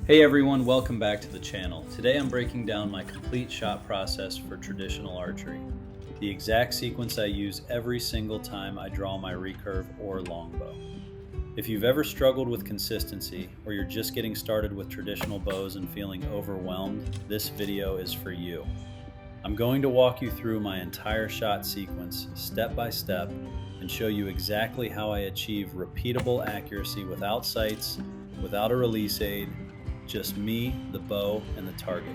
Hey everyone, welcome back to the channel. Today I'm breaking down my complete shot process for traditional archery. The exact sequence I use every single time I draw my recurve or longbow. If you've ever struggled with consistency, or you're just getting started with traditional bows and feeling overwhelmed, this video is for you. I'm going to walk you through my entire shot sequence, step by step, and show you exactly how I achieve repeatable accuracy without sights, without a release aid, just me, the bow, and the target.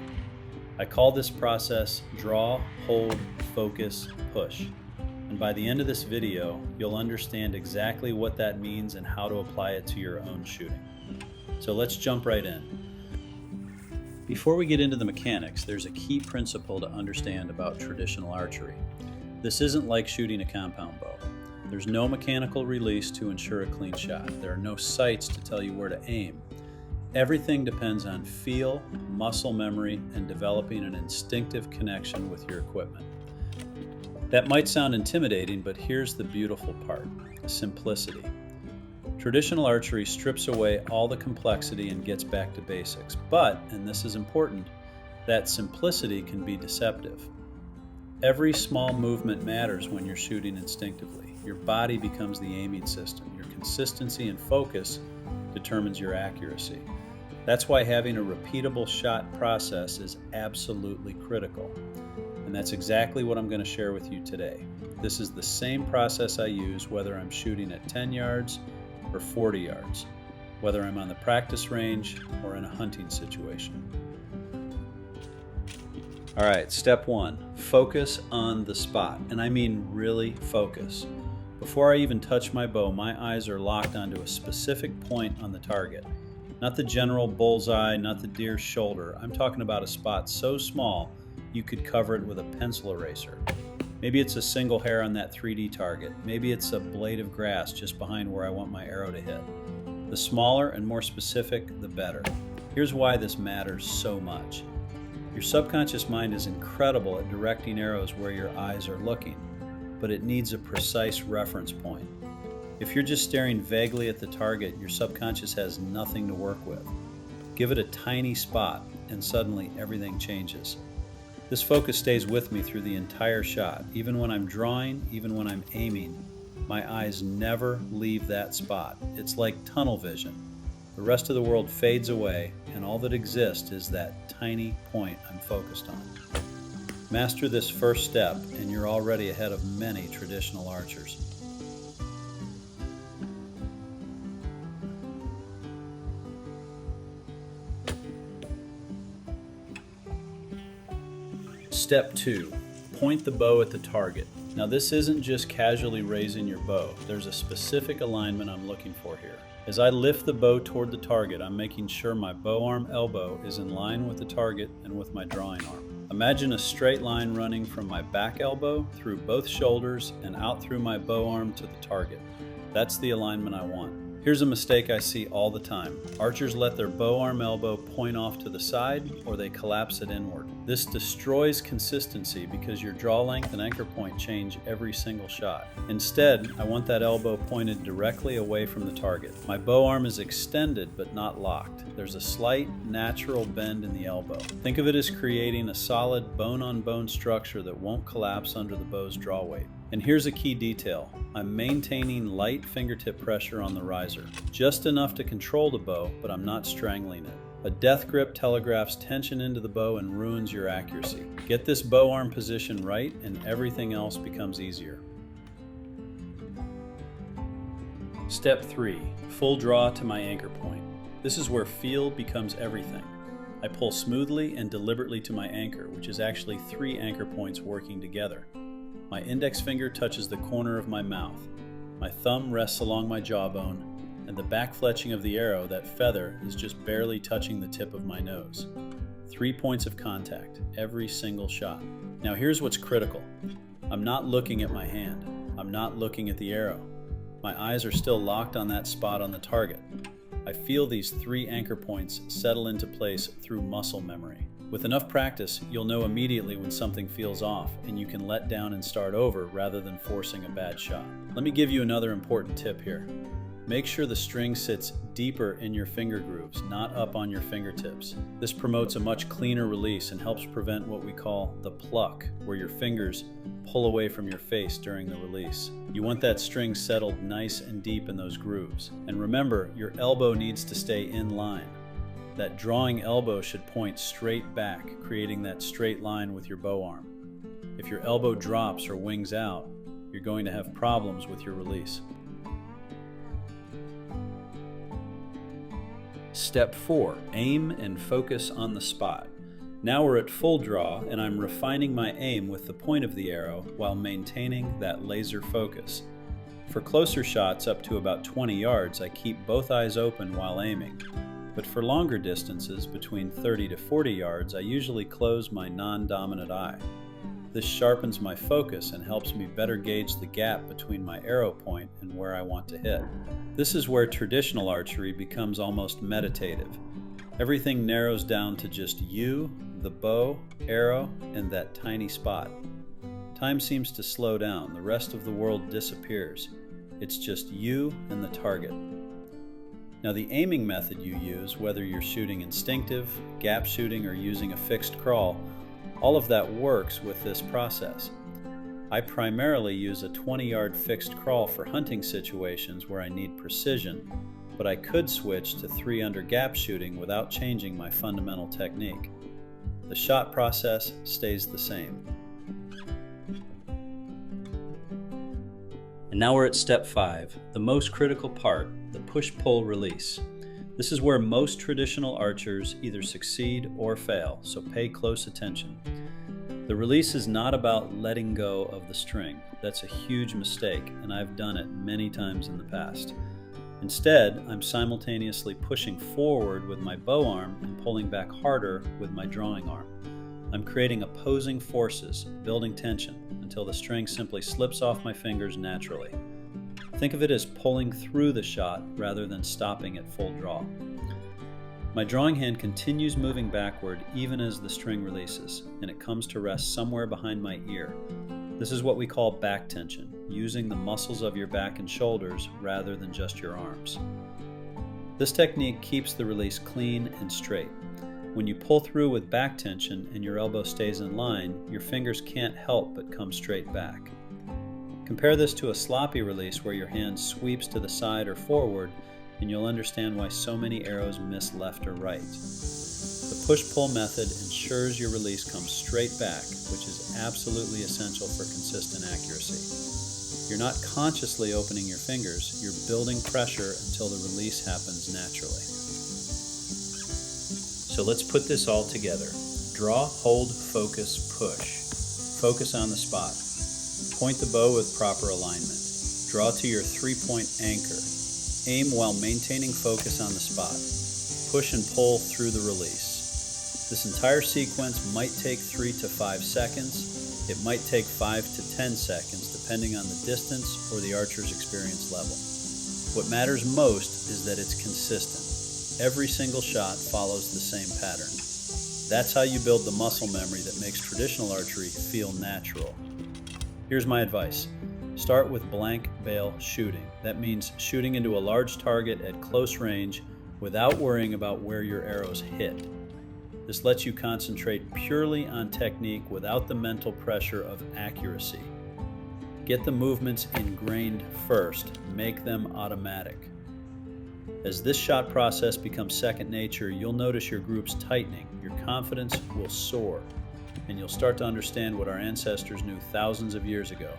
I call this process draw, hold, focus, push. And by the end of this video, you'll understand exactly what that means and how to apply it to your own shooting. So let's jump right in. Before we get into the mechanics, there's a key principle to understand about traditional archery. This isn't like shooting a compound bow. There's no mechanical release to ensure a clean shot. There are no sights to tell you where to aim. Everything depends on feel, muscle memory, and developing an instinctive connection with your equipment. That might sound intimidating, but here's the beautiful part: simplicity. Traditional archery strips away all the complexity and gets back to basics. But, and this is important, that simplicity can be deceptive. Every small movement matters when you're shooting instinctively. Your body becomes the aiming system. Your consistency and focus determines your accuracy. That's why having a repeatable shot process is absolutely critical. And that's exactly what I'm going to share with you today. This is the same process I use whether I'm shooting at 10 yards or 40 yards, whether I'm on the practice range or in a hunting situation. All right, step one, focus on the spot. And I mean really focus. Before I even touch my bow, my eyes are locked onto a specific point on the target. Not the general bullseye, not the deer's shoulder. I'm talking about a spot so small you could cover it with a pencil eraser. Maybe it's a single hair on that 3D target. Maybe it's a blade of grass just behind where I want my arrow to hit. The smaller and more specific, the better. Here's why this matters so much. Your subconscious mind is incredible at directing arrows where your eyes are looking, but it needs a precise reference point. If you're just staring vaguely at the target, your subconscious has nothing to work with. Give it a tiny spot, and suddenly everything changes. This focus stays with me through the entire shot. Even when I'm drawing, even when I'm aiming, my eyes never leave that spot. It's like tunnel vision. The rest of the world fades away, and all that exists is that tiny point I'm focused on. Master this first step, and you're already ahead of many traditional archers. Step 2. Point the bow at the target. Now this isn't just casually raising your bow. There's a specific alignment I'm looking for here. As I lift the bow toward the target, I'm making sure my bow arm elbow is in line with the target and with my drawing arm. Imagine a straight line running from my back elbow through both shoulders and out through my bow arm to the target. That's the alignment I want. Here's a mistake I see all the time. Archers let their bow arm elbow point off to the side, or they collapse it inward. This destroys consistency because your draw length and anchor point change every single shot. Instead, I want that elbow pointed directly away from the target. My bow arm is extended but not locked. There's a slight, natural bend in the elbow. Think of it as creating a solid bone-on-bone structure that won't collapse under the bow's draw weight. And here's a key detail. I'm maintaining light fingertip pressure on the riser. Just enough to control the bow, but I'm not strangling it. A death grip telegraphs tension into the bow and ruins your accuracy. Get this bow arm position right and everything else becomes easier. Step 3. Full draw to my anchor point. This is where feel becomes everything. I pull smoothly and deliberately to my anchor, which is actually 3 anchor points working together. My index finger touches the corner of my mouth. My thumb rests along my jawbone, and the back fletching of the arrow, that feather, is just barely touching the tip of my nose. 3 points of contact, every single shot. Now here's what's critical. I'm not looking at my hand. I'm not looking at the arrow. My eyes are still locked on that spot on the target. I feel these 3 anchor points settle into place through muscle memory. With enough practice, you'll know immediately when something feels off, and you can let down and start over rather than forcing a bad shot. Let me give you another important tip here. Make sure the string sits deeper in your finger grooves, not up on your fingertips. This promotes a much cleaner release and helps prevent what we call the pluck, where your fingers pull away from your face during the release. You want that string settled nice and deep in those grooves. And remember, your elbow needs to stay in line. That drawing elbow should point straight back, creating that straight line with your bow arm. If your elbow drops or wings out, you're going to have problems with your release. Step 4, aim and focus on the spot. Now we're at full draw and I'm refining my aim with the point of the arrow while maintaining that laser focus. For closer shots up to about 20 yards, I keep both eyes open while aiming. But for longer distances, between 30 to 40 yards, I usually close my non-dominant eye. This sharpens my focus and helps me better gauge the gap between my arrow point and where I want to hit. This is where traditional archery becomes almost meditative. Everything narrows down to just you, the bow, arrow, and that tiny spot. Time seems to slow down. The rest of the world disappears. It's just you and the target. Now the aiming method you use, whether you're shooting instinctive, gap shooting, or using a fixed crawl, all of that works with this process. I primarily use a 20-yard fixed crawl for hunting situations where I need precision, but I could switch to 3-under gap shooting without changing my fundamental technique. The shot process stays the same. And now we're at step 5, the most critical part, the push-pull release. This is where most traditional archers either succeed or fail, so pay close attention. The release is not about letting go of the string. That's a huge mistake, and I've done it many times in the past. Instead, I'm simultaneously pushing forward with my bow arm and pulling back harder with my drawing arm. I'm creating opposing forces, building tension, until the string simply slips off my fingers naturally. Think of it as pulling through the shot rather than stopping at full draw. My drawing hand continues moving backward even as the string releases, and it comes to rest somewhere behind my ear. This is what we call back tension, using the muscles of your back and shoulders rather than just your arms. This technique keeps the release clean and straight. When you pull through with back tension and your elbow stays in line, your fingers can't help but come straight back. Compare this to a sloppy release where your hand sweeps to the side or forward, and you'll understand why so many arrows miss left or right. The push-pull method ensures your release comes straight back, which is absolutely essential for consistent accuracy. You're not consciously opening your fingers, you're building pressure until the release happens naturally. So let's put this all together. Draw, hold, focus, push. Focus on the spot. Point the bow with proper alignment. Draw to your 3-point anchor. Aim while maintaining focus on the spot. Push and pull through the release. This entire sequence might take 3 to 5 seconds. It might take 5 to 10 seconds, depending on the distance or the archer's experience level. What matters most is that it's consistent. Every single shot follows the same pattern. That's how you build the muscle memory that makes traditional archery feel natural. Here's my advice. Start with blank bail shooting. That means shooting into a large target at close range without worrying about where your arrows hit. This lets you concentrate purely on technique without the mental pressure of accuracy. Get the movements ingrained first. Make them automatic. As this shot process becomes second nature, you'll notice your groups tightening, your confidence will soar, and you'll start to understand what our ancestors knew thousands of years ago.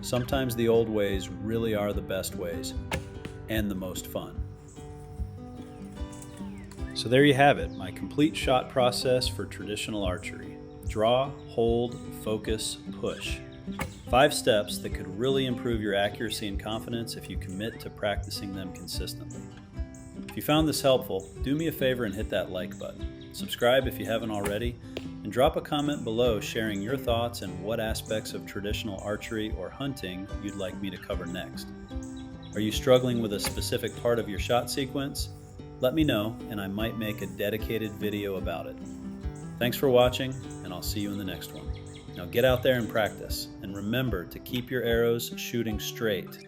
Sometimes the old ways really are the best ways and the most fun. So there you have it, my complete shot process for traditional archery. Draw, hold, focus, push. 5 steps that could really improve your accuracy and confidence if you commit to practicing them consistently. If you found this helpful, do me a favor and hit that like button. Subscribe if you haven't already, and drop a comment below sharing your thoughts and what aspects of traditional archery or hunting you'd like me to cover next. Are you struggling with a specific part of your shot sequence? Let me know and I might make a dedicated video about it. Thanks for watching, and I'll see you in the next one. Now get out there and practice, and remember to keep your arrows shooting straight.